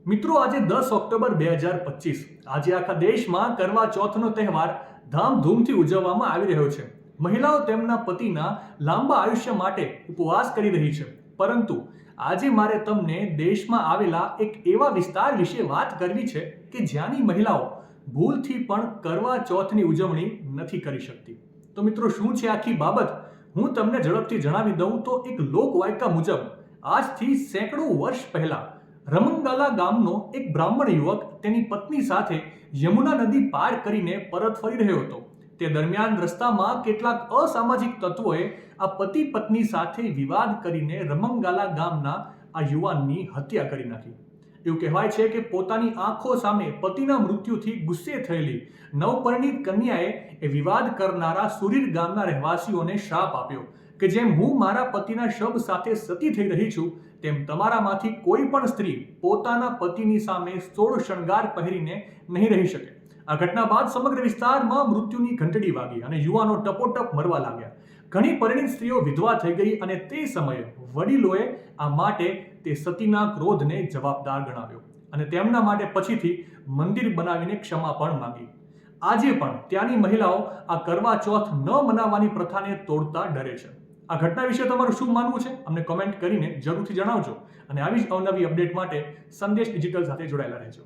મિત્રો, આજે 10 ઓક્ટોબર 2025 આજે આખા દેશમાં કરવા ચોથનો તહેવાર ધામધૂમથી ઉજવવામાં આવી રહ્યો છે. મહિલાઓ તેમના પતિના લાંબા આયુષ્ય માટે ઉપવાસ કરી રહી છે. પરંતુ આજે મારે તમને દેશમાં આવેલા એક એવા વિસ્તાર વિશે વાત કરવી છે કે જ્યાંની મહિલાઓ ભૂલથી પણ કરવા ચોથની ઉજવણી નથી કરી શકતી. તો મિત્રો, શું છે આખી બાબત? હું તમને ઝડપથી જણાવી દઉં તો એક લોકવાયકા મુજબ આજથી સેંકડો વર્ષ પહેલા રમંગાલા ગામનો એક બ્રાહ્મણ યુવક તેની પત્ની સાથે યમુના નદી પાર કરીને પરત ફરી રહ્યો હતો. તે દરમિયાન રસ્તામાં કેટલાક અસામાજિક તત્વોએ આ પતિ પત્ની સાથે વિવાદ કરીને રમંગાલા ગામના આ યુવાનની હત્યા કરી નાખી. એવું કહેવાય છે કે પોતાની આંખો સામે પતિના મૃત્યુથી ગુસ્સે થયેલી નવપરિણીત કન્યાએ એ વિવાદ કરનારા સુરીર ગામના રહેવાસીઓને શ્રાપ આપ્યો કે જેમ હું મારા પતિના શબ સાથે સતી થઈ રહી છું, તેમ તમારામાંથી કોઈ પણ સ્ત્રી પોતાના પતિની સામે સોળ શણગાર પહેરીને નહીં રહી શકે. આ ઘટના બાદ સમગ્ર વિસ્તારમાં મૃત્યુની ઘંટડી વાગી અને યુવાનો ટપોટપ મરવા લાગ્યા. ઘણી પરિણીત સ્ત્રીઓ વિધવા થઈ ગઈ અને તે સમયે વડીલોએ આ માટે તે સતીના ક્રોધને જવાબદાર ગણાવ્યો અને તેમના માટે પછીથી મંદિર બનાવીને ક્ષમા પણ માંગી. આજે પણ ત્યાંની મહિલાઓ આ કરવા ચોથ ન મનાવવાની પ્રથાને તોડતા ડરે છે. આ ઘટના વિશે તમારું શું માનવું છે? અમને કોમેન્ટ કરીને જરૂરથી જણાવજો અને આવી જ અવનવી અપડેટ માટે સંદેશ ડિજિટલ સાથે જોડાયેલા રહેજો.